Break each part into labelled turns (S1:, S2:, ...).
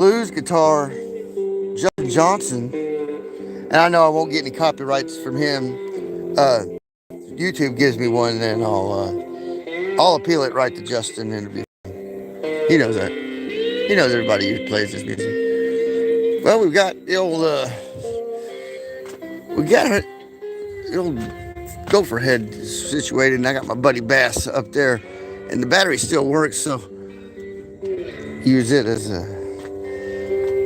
S1: blues guitar, Justin Johnson, and I know I won't get any copyrights from him. YouTube gives me one, and then I'll appeal it right to Justin interview. He knows that. He knows everybody who plays this music. Well, we've got the old gopher head situated, and I got my buddy Bass up there, and the battery still works, so use it as a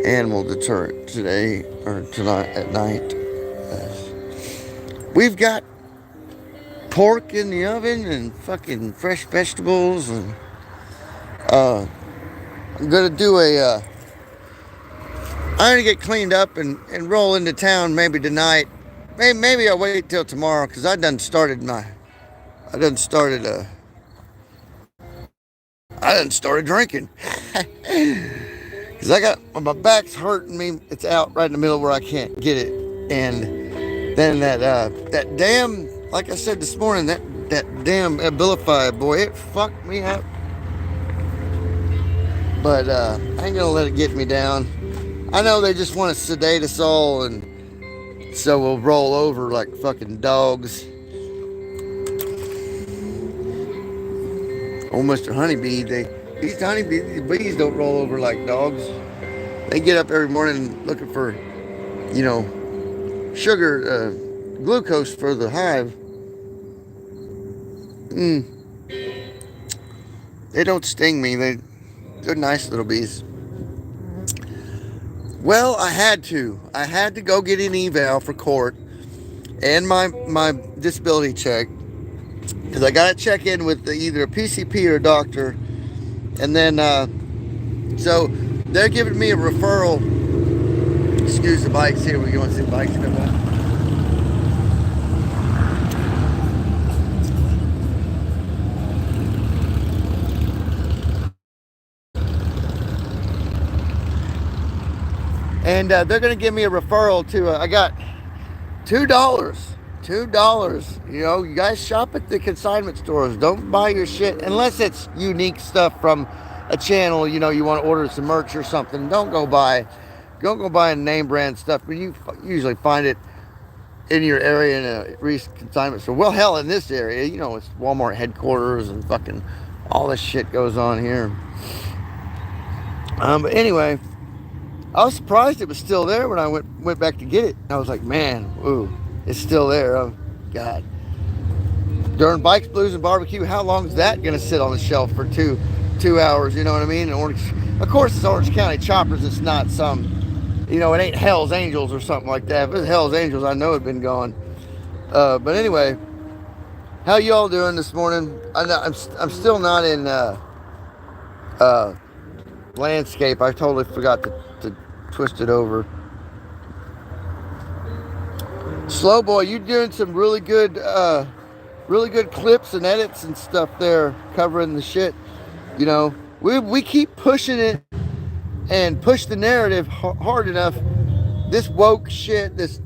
S1: animal deterrent today or tonight at night. We've got pork in the oven and fucking fresh vegetables, and I'm gonna do I'm gonna get cleaned up and roll into town maybe tonight. Maybe I'll wait till tomorrow, because I done started drinking. Because my back's hurting me. It's out right in the middle where I can't get it. And then that damn, like I said this morning, that damn Abilify, boy, it fucked me up. But I ain't gonna let it get me down. I know they just want to sedate us all, and so we'll roll over like fucking dogs. Oh, Mr. Honeybee, these bees don't roll over like dogs. They get up every morning looking for, sugar, glucose for the hive. They don't sting me. They're nice little bees. Well, I had to go get an eval for court and my disability check, because I got to check in with either a PCP or a doctor, and then so they're giving me a referral. Excuse the bikes here. We want to see the bikes come by. And they're going to give me a referral to, I got $2. You guys shop at the consignment stores. Don't buy your shit unless it's unique stuff from a channel. You want to order some merch or something. Don't go buy name brand stuff. But you usually find it in your area in a consignment store. Well, hell, in this area, it's Walmart headquarters and fucking all this shit goes on here. But anyway, I was surprised it was still there when I went back to get it. I was like, man, ooh, it's still there. Oh, God. During Bikes, Blues, and Barbecue, how long is that going to sit on the shelf for two hours? You know what I mean? Of course, it's Orange County Choppers. It's not some, it ain't Hell's Angels or something like that. If it's Hell's Angels, I know it'd been gone. But anyway, how y'all doing this morning? I'm still not in landscape. I totally forgot to twist it over. Slow boy, you're doing some really good clips and edits and stuff there, covering the shit. We keep pushing it and push the narrative hard enough. This woke shit, this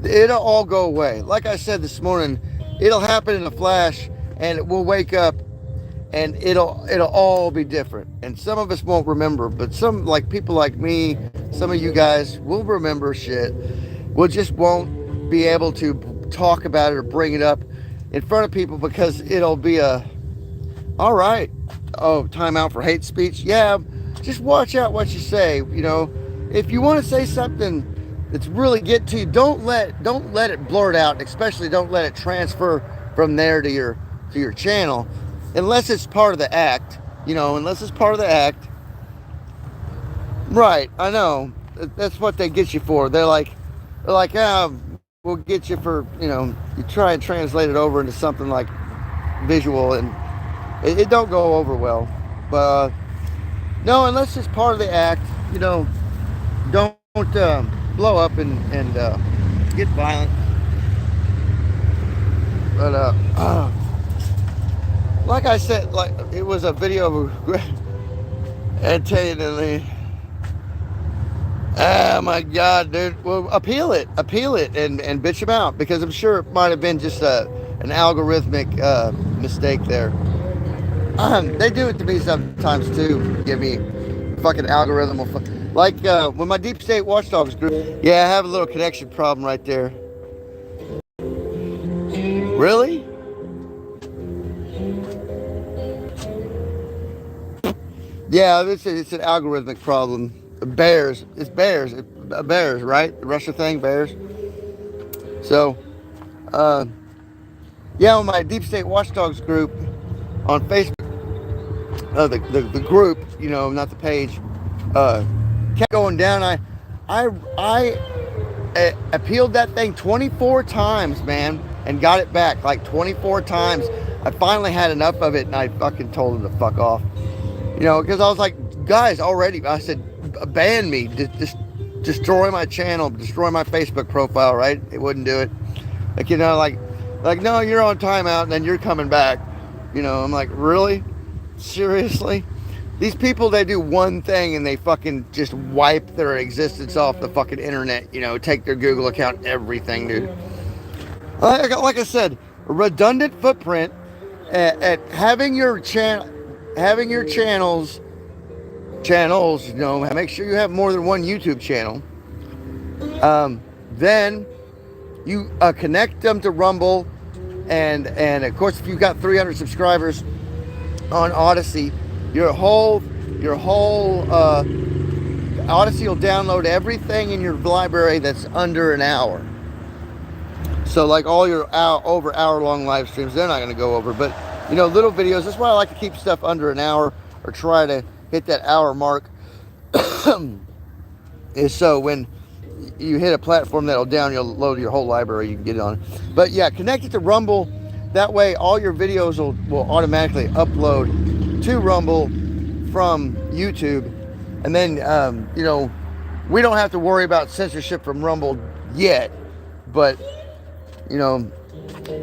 S1: it'll all go away. Like I said this morning, it'll happen in a flash, and we'll wake up and it'll all be different. And some of us won't remember, but some, like people like me, some of you guys will remember shit. We just won't be able to talk about it or bring it up in front of people, because it'll be all right, time out for hate speech. Yeah, just watch out what you say. If you want to say something that's really get to you, don't let it blurt out. Especially don't let it transfer from there to your channel, unless it's part of the act. Unless it's part of the act. Right, I know. That's what they get you for. They're like, we'll get you for, you try and translate it over into something like visual, and it don't go over well. But no, unless it's part of the act, don't blow up and get violent. But like I said, like it was a video of intentionally. Oh my God, dude! Well, appeal it, and bitch them out, because I'm sure it might have been just an algorithmic mistake there. They do it to me sometimes too. Give me fucking algorithm will like with my Deep State Watchdogs group. Yeah, I have a little connection problem right there. Really? Yeah, it's an algorithmic problem. Vaers, it's Vaers, Vaers, right? The Russia thing, Vaers. So, yeah, on my Deep State Watchdogs group on Facebook, the group, you know, not the page, kept going down. I appealed that thing 24 times, man, and got it back like 24 times. I finally had enough of it, and I fucking told him to fuck off. You know, because I was like, guys, already, I said, ban me, just destroy my channel, destroy my Facebook profile, right? It wouldn't do it. Like, you know, like, no, you're on timeout, and then you're coming back. You know, I'm like, really? Seriously? These people, they do one thing, and they fucking just wipe their existence off the fucking internet, you know, take their Google account, everything, dude. Like I said, a redundant footprint at having your channels, you know, make sure you have more than one YouTube channel. Then you connect them to Rumble, and of course, if you've got 300 subscribers on Odyssey, your whole Odyssey will download everything in your library that's under an hour. So like all your over hour-long live streams, they're not going to go over, but you know, little videos. That's why I like to keep stuff under an hour, or try to hit that hour mark. Is so when you hit a platform that'll download your whole library, you can get it on. But yeah, connect it to Rumble. That way, all your videos will automatically upload to Rumble from YouTube, and then you know, we don't have to worry about censorship from Rumble yet. But you know,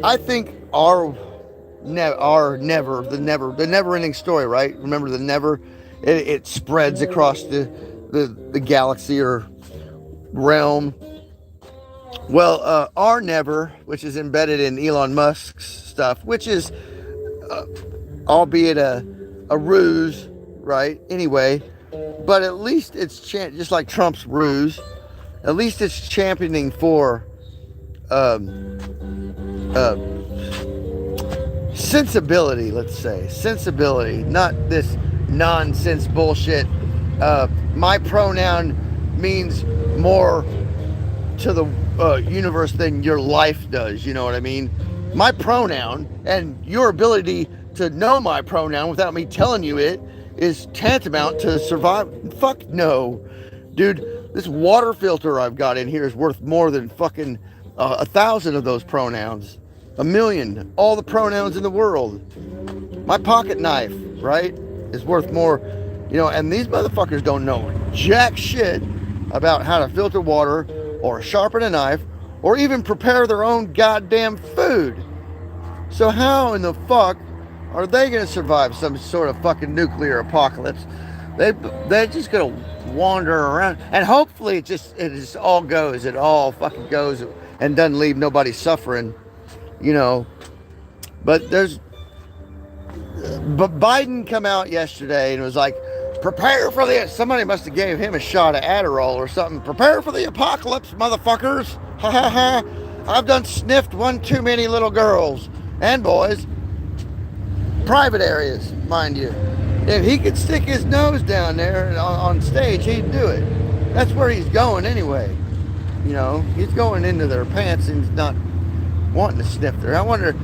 S1: I think the never-ending story, right? Remember the never? It spreads across the galaxy or realm. Well, our never, which is embedded in Elon Musk's stuff, which is, albeit a ruse, right? Anyway, but at least it's just like Trump's ruse. At least it's championing for sensibility, let's say. Sensibility, not this nonsense bullshit. My pronoun means more to the universe than your life does, you know what I mean? My pronoun, and your ability to know my pronoun without me telling you it, is tantamount to survive. Fuck no. Dude, this water filter I've got in here is worth more than fucking 1,000 of those pronouns. 1,000,000. All the pronouns in the world. My pocket knife, right, is worth more. You know, and these motherfuckers don't know jack shit about how to filter water, or sharpen a knife, or even prepare their own goddamn food. So how in the fuck are they going to survive some sort of fucking nuclear apocalypse? They're just going to wander around, and hopefully it just all fucking goes and doesn't leave nobody suffering, you know. But Biden come out yesterday and was like, prepare for this. Somebody must have gave him a shot of Adderall or something. Prepare for the apocalypse, motherfuckers. Ha ha ha. I've done sniffed one too many little girls and boys. Private areas, mind you. If he could stick his nose down there on stage, he'd do it. That's where he's going anyway. You know, he's going into their pants and he's not wanting to sniff there. I wonder,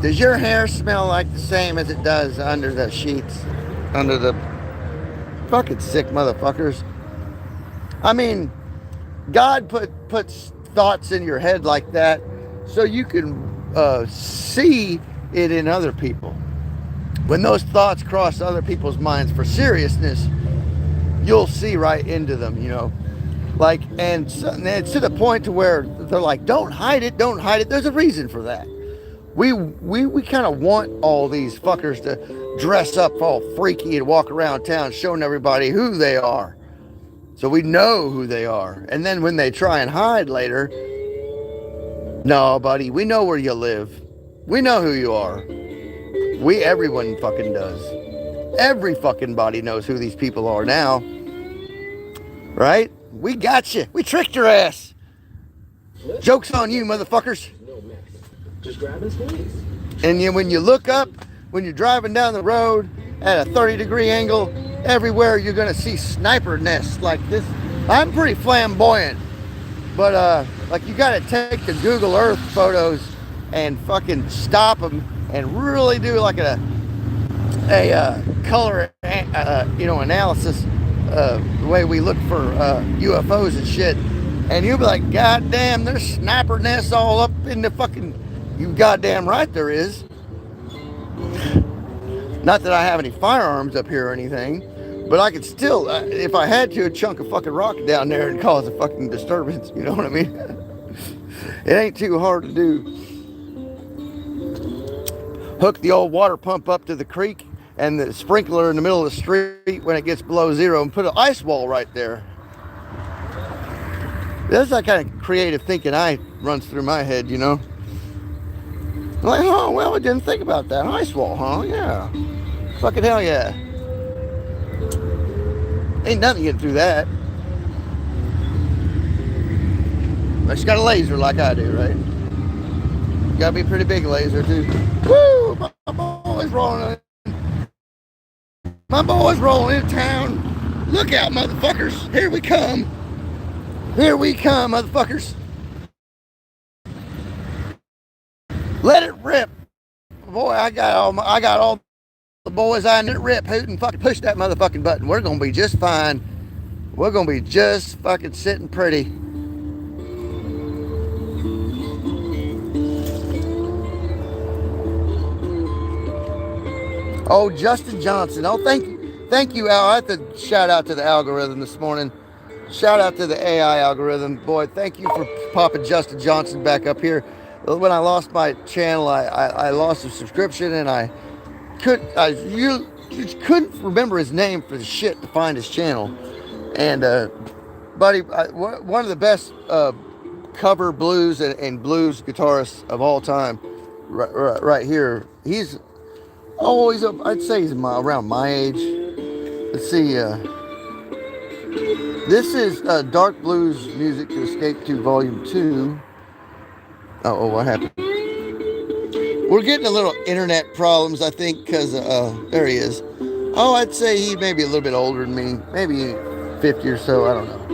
S1: does your hair smell like the same as it does under the sheets? Under the fucking sick motherfuckers. I mean, God puts thoughts in your head like that so you can see it in other people. When those thoughts cross other people's minds for seriousness, you'll see right into them, you know. Like, and it's to the point to where they're like, don't hide it, don't hide it. There's a reason for that. We kind of want all these fuckers to dress up all freaky and walk around town showing everybody who they are. So we know who they are. And then when they try and hide later, no, buddy, we know where you live. We know who you are. Everyone fucking does. Every fucking body knows who these people are now. Right? We got you. We tricked your ass. Joke's on you, motherfuckers.
S2: Just grab and squeeze.
S1: And when you look up, when you're driving down the road at a 30-degree angle, everywhere you're going to see sniper nests like this. I'm pretty flamboyant, but like you got to take the Google Earth photos and fucking stop them and really do like a color analysis, the way we look for UFOs and shit, and you'll be like, God damn, there's sniper nests all up in the fucking. You goddamn right there is. Not that I have any firearms up here or anything, but I could still, if I had to, chunk a fucking rock down there and cause a fucking disturbance. You know what I mean? It ain't too hard to do. Hook the old water pump up to the creek and the sprinkler in the middle of the street when it gets below zero, and put an ice wall right there. That's that kind of creative thinking runs through my head, you know. Like, oh, well, I didn't think about that. Ice wall, huh? Yeah. Fucking hell yeah. Ain't nothing getting through that. But you got a laser like I do, right? Gotta be a pretty big laser, too. Woo! My boy's rolling in. My boy's rolling into town. Look out, motherfuckers. Here we come. Here we come, motherfuckers. Let it rip. Boy, I got all the boys I need to rip, hoot, and fucking push that motherfucking button. We're gonna be just fine. We're gonna be just fucking sitting pretty. Oh, Justin Johnson. Oh, thank you, Al. I have to shout out to the algorithm this morning. Shout out to the AI algorithm. Boy, thank you for popping Justin Johnson back up here. When I lost my channel, I lost a subscription, and you couldn't remember his name for the shit to find his channel. And buddy, one of the best cover blues and blues guitarists of all time, right here. I'd say he's around my age. Let's see. This is Dark Blues Music to Escape to Volume 2. Oh, what happened? We're getting a little internet problems, I think, because there he is. Oh, I'd say he may be a little bit older than me. Maybe 50 or so. I don't know.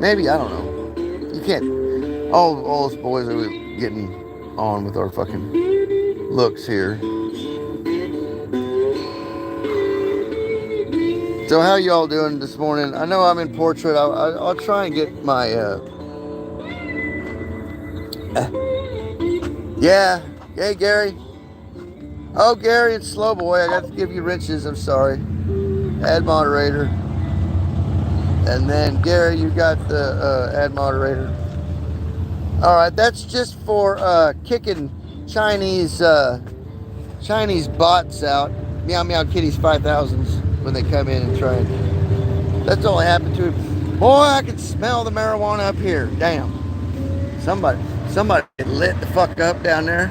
S1: Maybe, I don't know. You can't. All us boys are getting on with our fucking looks here. So how y'all doing this morning? I know I'm in portrait. I'll try and get my yeah. Hey, Gary. Oh, Gary, it's Slow Boy. I got to give you wrenches. I'm sorry. Add moderator. And then, Gary, you got the add moderator. All right, that's just for kicking Chinese bots out. Meow Meow Kitties 5000s when they come in and try and... That's all that happened to him. Boy, I can smell the marijuana up here. Damn. Somebody lit the fuck up down there.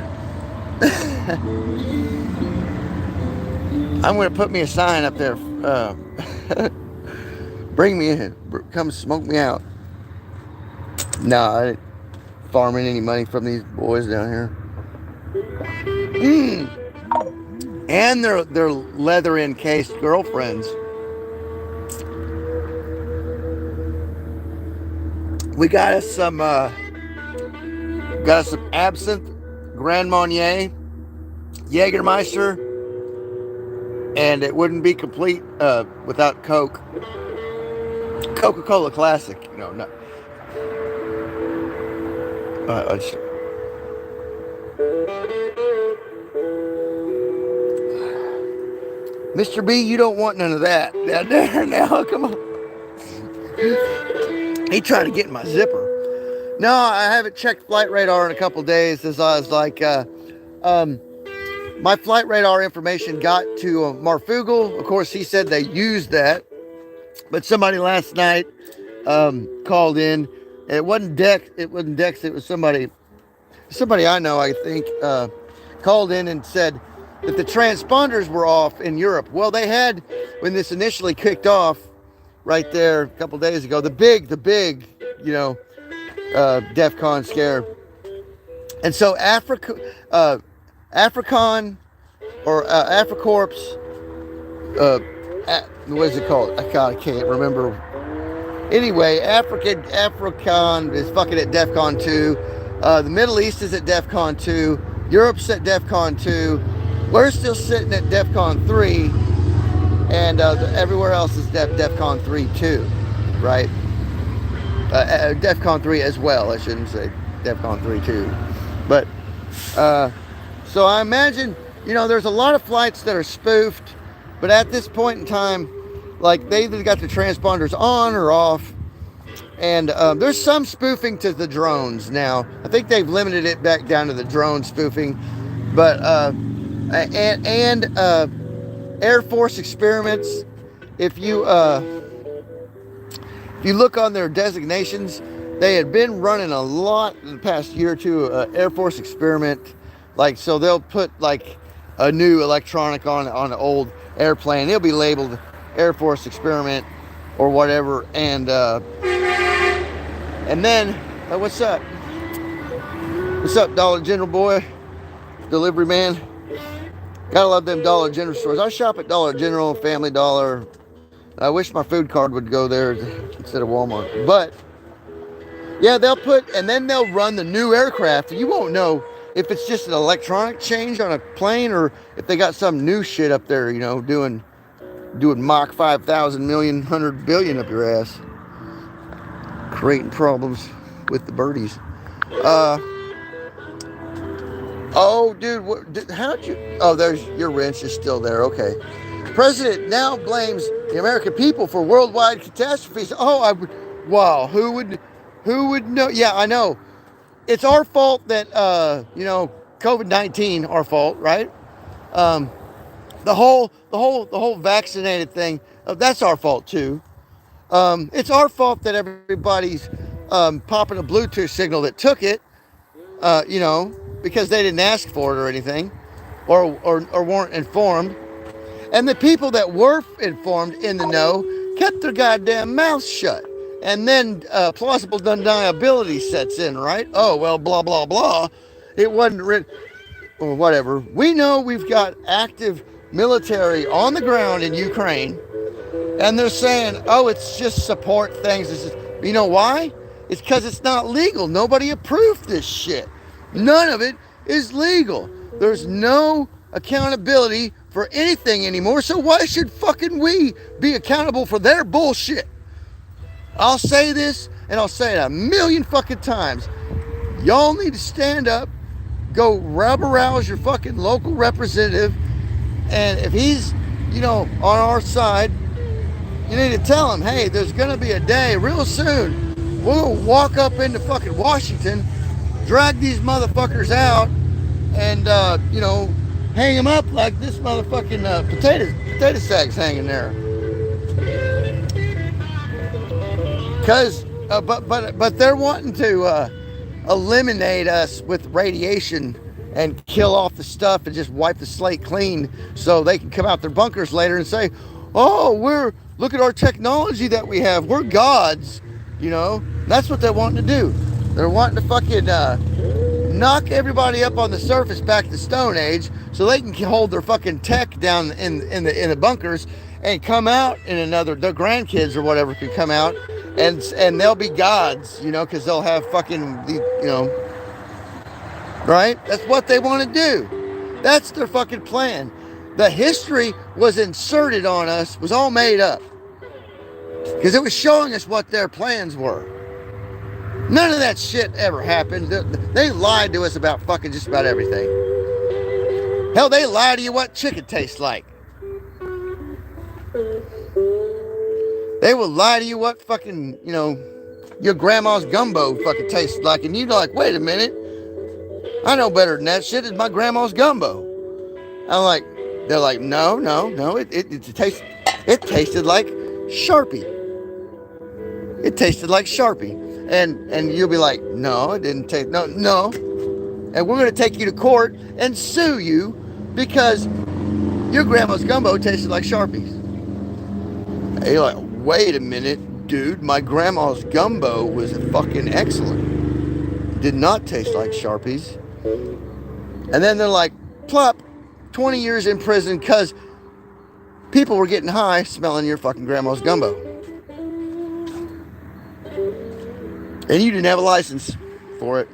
S1: I'm going to put me a sign up there. Bring me in. Come smoke me out. No, I ain't farming any money from these boys down here. And their leather encased girlfriends. We got us some absinthe, Grand Marnier, Jägermeister, and it wouldn't be complete without Coke. Coca-Cola Classic, you know. No. Mr. B, you don't want none of that. Down there now, come on. He tried to get in my zipper. No, I haven't checked flight radar in a couple days, as I was like, my flight radar information got to Marfugel. Of course, he said they used that, but somebody last night called in. It wasn't Dex. It was somebody I know, I think, called in and said that the transponders were off in Europe. Well, they had, when this initially kicked off right there a couple days ago, the big, DEF CON scare. And so Africon or Africorps, what is it called? I can't remember. Anyway, Africon is fucking at DEF CON 2. The Middle East is at DEF CON 2. Europe's at DEF CON 2. We're still sitting at DEF CON 3. And everywhere else is DEF CON 3 too, right? DEF CON 3 as well, I shouldn't say DEF CON 3 too. But, so I imagine, there's a lot of flights that are spoofed, but at this point in time, like, they either got the transponders on or off, and there's some spoofing to the drones now. I think they've limited it back down to the drone spoofing, but, Air Force experiments, if you look on their designations, they had been running a lot in the past year or two, Air Force experiment. Like, so they'll put like a new electronic on an old airplane. It'll be labeled Air Force experiment or whatever. And then, what's up? What's up, Dollar General boy? Delivery man. Gotta love them Dollar General stores. I shop at Dollar General, Family Dollar. I wish my food card would go there instead of Walmart. But yeah, they'll run the new aircraft. You won't know if it's just an electronic change on a plane or if they got some new shit up there, doing Mach 5,000 million, 100 billion up your ass. Creating problems with the birdies. Oh, dude, how'd you... Oh, there's your wrench is still there. Okay. President now blames the American people for worldwide catastrophes. Oh, wow. Who would know? Yeah, I know. It's our fault that, COVID-19, our fault, right? The whole vaccinated thing, that's our fault too. It's our fault that everybody's popping a Bluetooth signal that took it, because they didn't ask for it or anything, or weren't informed. And the people that were informed in the know kept their goddamn mouths shut. And then plausible deniability sets in, right? Oh, well, blah, blah, blah. It wasn't written, or whatever. We know we've got active military on the ground in Ukraine. And they're saying, oh, it's just support things. It's just, you know why? It's because it's not legal. Nobody approved this shit. None of it is legal. There's no accountability for anything anymore, so why should fucking we be accountable for their bullshit? I'll say this, and I'll say it a million fucking times. Y'all need to stand up, go rubber-rouse your fucking local representative, and if he's, on our side, you need to tell him, hey, there's gonna be a day real soon, we'll walk up into fucking Washington, drag these motherfuckers out, and, hang them up like this motherfucking potato sacks hanging there. Cause, but they're wanting to eliminate us with radiation and kill off the stuff and just wipe the slate clean, so they can come out their bunkers later and say, "Oh, look at our technology that we have. We're gods," That's what they're wanting to do. They're wanting to fucking knock everybody up on the surface back to the Stone Age, so they can hold their fucking tech down in the bunkers and come out in their grandkids or whatever can come out, and they'll be gods, because they'll have fucking right? That's what they want to do. That's their fucking plan. The history was inserted on us, was all made up, because it was showing us what their plans were. None of that shit ever happened. They lied to us about fucking just about everything. Hell, they lie to you what chicken tastes like. They will lie to you what fucking, your grandma's gumbo fucking tastes like. And you're like, wait a minute. I know better than that shit. It's my grandma's gumbo. They're like, no. It tasted like Sharpie. It tasted like Sharpie. And you'll be like, no, it didn't taste, no. And we're going to take you to court and sue you because your grandma's gumbo tasted like Sharpies. And you're like, wait a minute, dude, my grandma's gumbo was fucking excellent. It did not taste like Sharpies. And then they're like, plop, 20 years in prison because people were getting high smelling your fucking grandma's gumbo. And you didn't have a license for it.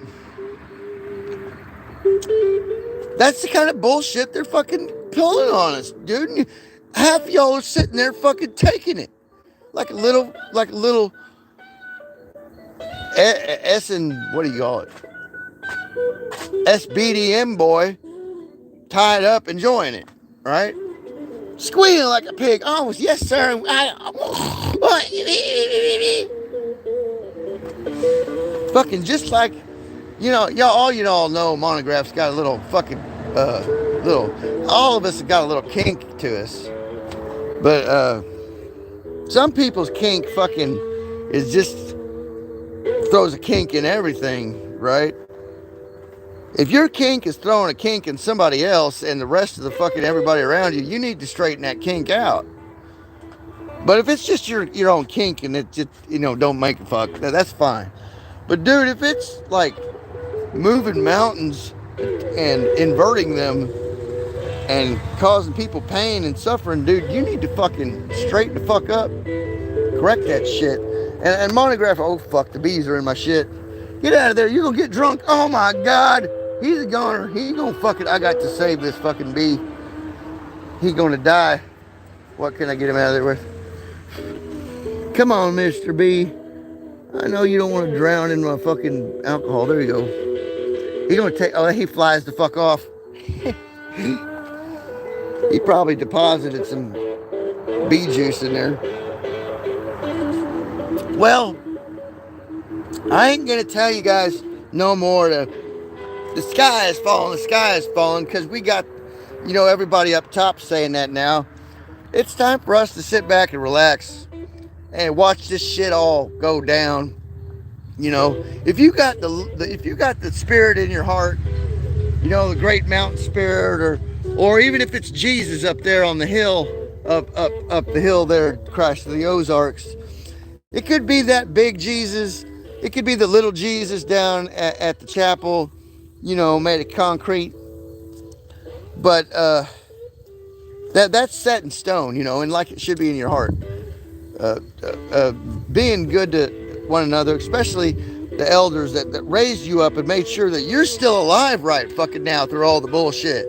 S1: That's the kind of bullshit they're fucking pulling on us, dude. And half y'all are sitting there fucking taking it. Like a little S and what do you call it? SBDM boy tied up enjoying it, right? Squealing like a pig. Oh, yes, sir. Fucking just like, you know, y'all know Monograph's got a little fucking, all of us have got a little kink to us. But, some people's kink fucking is just throws a kink in everything, right? If your kink is throwing a kink in somebody else and the rest of the fucking everybody around you, you need to straighten that kink out. But if it's just your own kink and it just, you know, don't make a fuck, that's fine. But dude, if it's like moving mountains and inverting them and causing people pain and suffering, dude, you need to fucking straighten the fuck up. Correct that shit. And Monograph, oh fuck, the bees are in my shit. Get out of there, you're gonna get drunk. Oh my god, he's a goner. He ain't gonna fuck it. I got to save this fucking bee. He's gonna die. What can I get him out of there with? Come on, Mr. B. I know you don't want to drown in my fucking alcohol. There you go. He's gonna take, oh, he flies the fuck off. He probably deposited some bee juice in there. Well, I ain't gonna tell you guys no more the sky is falling, because we got, you know, everybody up top saying that now. It's time for us to sit back and relax and watch this shit all go down. You know, if you got the spirit in your heart, you know, the great mountain spirit, or even if it's Jesus up there on the hill, up the hill there, Christ of the Ozarks. It could be that big Jesus. It could be the little Jesus down at the chapel, you know, made of concrete. But that's set in stone, you know, and like it should be in your heart. Being good to one another, especially the elders that raised you up and made sure that you're still alive right fucking now through all the bullshit.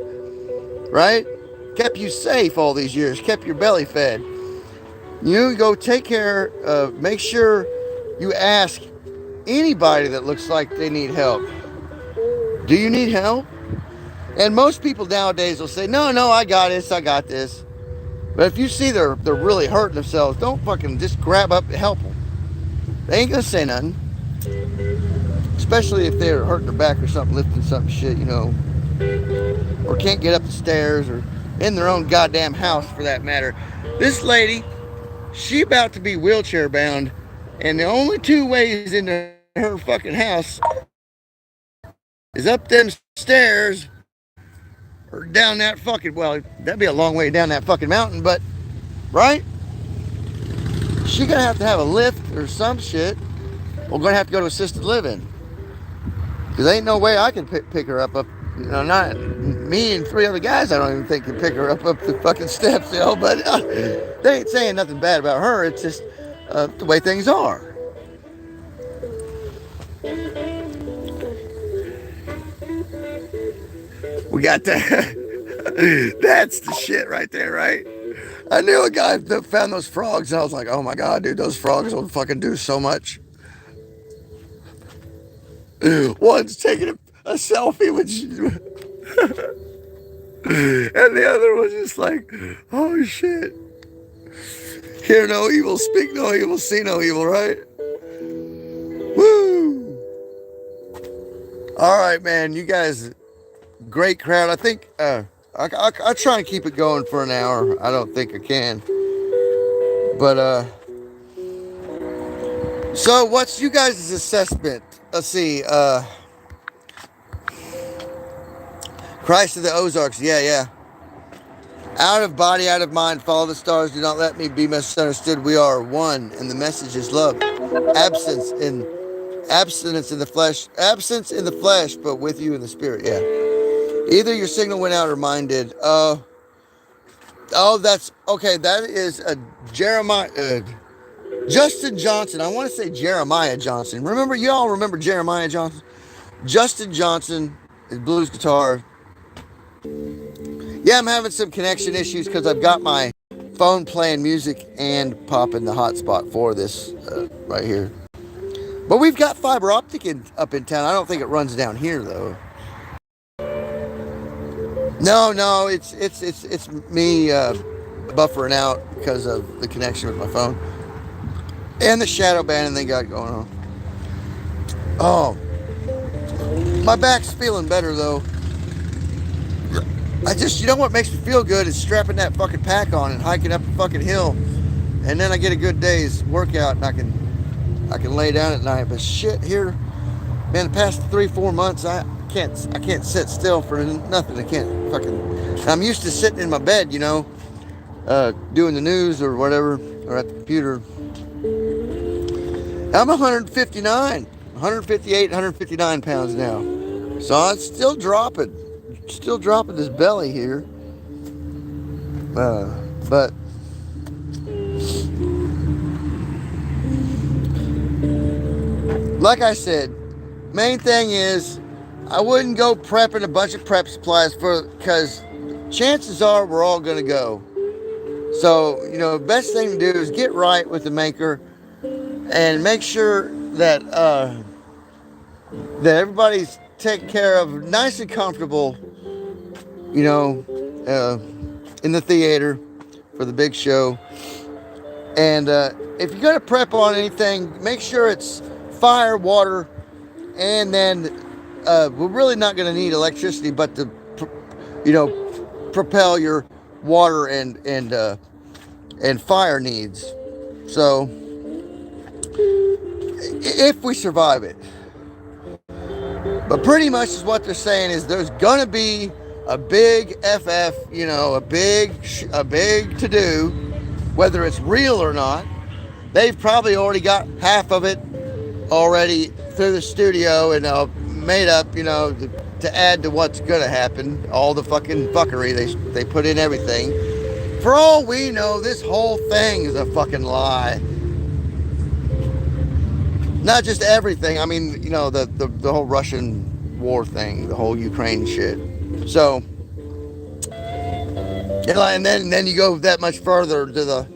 S1: Right? Kept you safe all these years, kept your belly fed. You go take care, make sure you ask anybody that looks like they need help. Do you need help? And most people nowadays will say, no, I got this. But if you see they're really hurting themselves, don't fucking just grab up and help them. They ain't gonna say nothing. Especially if they're hurting their back or something, lifting some shit, you know. Or can't get up the stairs, or in their own goddamn house for that matter. This lady, she about to be wheelchair bound, and the only two ways into her fucking house is up them stairs or down that fucking, well, that'd be a long way down that fucking mountain, but, right? She gonna have to have a lift or some shit. We're gonna have to go to assisted living. Because ain't no way I can pick her up, you know, not me and three other guys I don't even think can pick her up the fucking steps, you know, but they ain't saying nothing bad about her. It's just the way things are. We got that. That's the shit right there, right? I knew a guy that found those frogs, and I was like, oh my god, dude, those frogs will fucking do so much. One's taking a selfie with and the other was just like, oh shit. Hear no evil, speak no evil, see no evil, right? Woo! Alright, man, you guys, great crowd. I think I'll try and keep it going for an hour. I don't think I can. But so what's you guys' assessment? Let's see, Christ of the Ozarks, yeah. Out of body, out of mind, follow the stars, do not let me be misunderstood. We are one, and the message is love. Absence in the flesh, but with you in the spirit, yeah. Either your signal went out or mine did. That's okay. That is a Jeremiah, Justin Johnson. I want to say Jeremiah Johnson. Remember, y'all remember Jeremiah Johnson? Justin Johnson, his blues guitar. Yeah, I'm having some connection issues because I've got my phone playing music and popping the hotspot for this right here. But we've got fiber optic up in town. I don't think it runs down here though. No, it's me buffering out because of the connection with my phone and the shadow banning they got going on. Oh, my back's feeling better though. You know what makes me feel good is strapping that fucking pack on and hiking up the fucking hill, and then I get a good day's workout and I can lay down at night. But shit, here, man, the past 3-4 months I can't sit still for nothing. I can't fucking. I'm used to sitting in my bed, you know, doing the news or whatever, or at the computer. I'm 158, 159 pounds now, so it's still dropping this belly here. But like I said, main thing is I wouldn't go prepping a bunch of prep supplies because chances are we're all gonna go. So, you know, best thing to do is get right with the maker and make sure that that everybody's taken care of, nice and comfortable, you know, in the theater for the big show. And if you're gonna prep on anything, make sure it's fire, water, and then we're really not gonna need electricity, but to, you know, propel your water and fire needs. So if we survive it. But pretty much is what they're saying is there's gonna be a big FF, you know, a big to do, whether it's real or not. They've probably already got half of it already through the studio and made up, you know, to add to what's gonna happen. All the fucking fuckery they put in everything. For all we know, this whole thing is a fucking lie. Not just everything. I mean, you know, the whole Russian war thing, the whole Ukraine shit. So, and then you go that much further to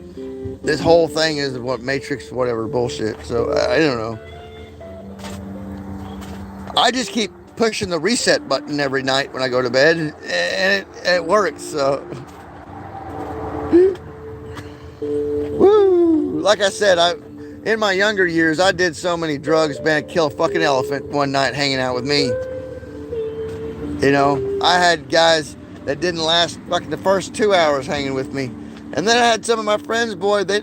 S1: this whole thing is what Matrix, whatever bullshit. So I don't know. I just keep pushing the reset button every night when I go to bed, and it works. So, woo! Like I said, in my younger years, I did so many drugs, man, I'd kill a fucking elephant one night hanging out with me. You know, I had guys that didn't last fucking the first 2 hours hanging with me. And then I had some of my friends, boy, they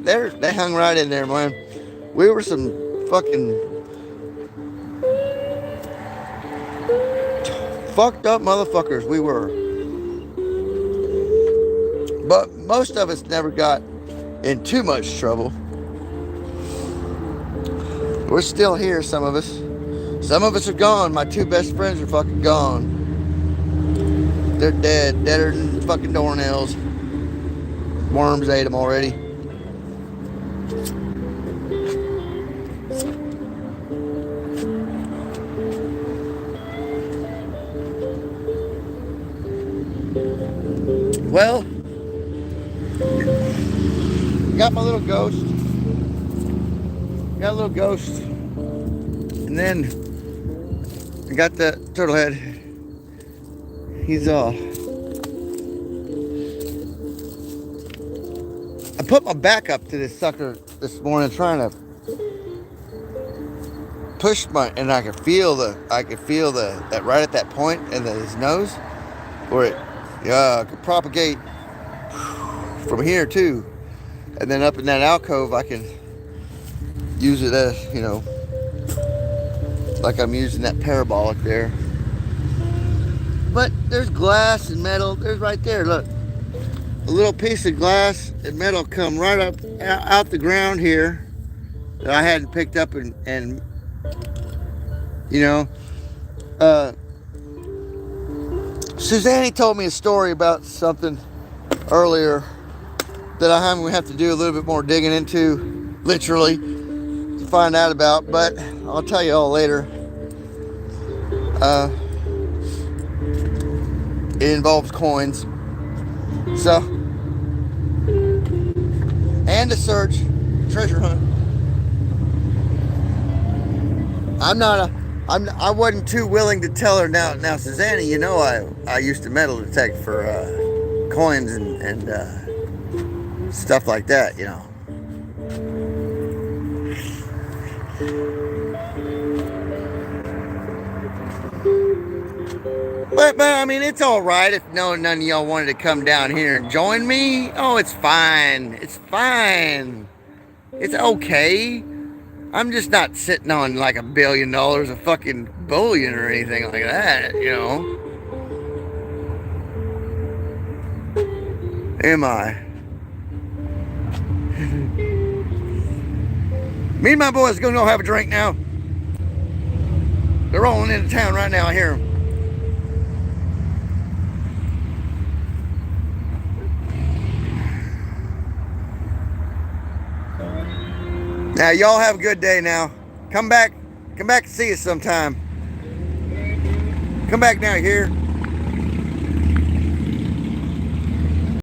S1: hung right in there, man. We were some fucking fucked up motherfuckers, we were. But most of us never got in too much trouble. We're still here, some of us. Some of us are gone. My 2 best friends are fucking gone. They're dead. Deader than fucking doornails. Worms ate them already. Well, got my little ghost. Got a little ghost. And then I got the turtle head. He's I put my back up to this sucker this morning trying to push and I could feel that right at that point in his nose where it could propagate from here too. And then up in that alcove I can use it as, you know, like I'm using that parabolic there. But there's glass and metal. There's right there, look. a little piece of glass and metal come right up out the ground here that I hadn't picked up, and you know, Suzanne told me a story about something earlier that I'm gonna have to do a little bit more digging into, literally, to find out about, but I'll tell you all later. It involves coins, so, and a search, treasure hunt. I wasn't too willing to tell her now, Susanna, you know, I used to metal detect for coins and stuff like that, you know. But I mean, it's all right if none of y'all wanted to come down here and join me. Oh, it's fine. It's fine. It's okay. I'm just not sitting on like $1 billion of fucking bullion or anything like that, you know. Am I? Me and my boys gonna go have a drink now. They're rolling into town right now, I hear them. Now, y'all have a good day now. Come back and see us sometime. Come back now, you hear?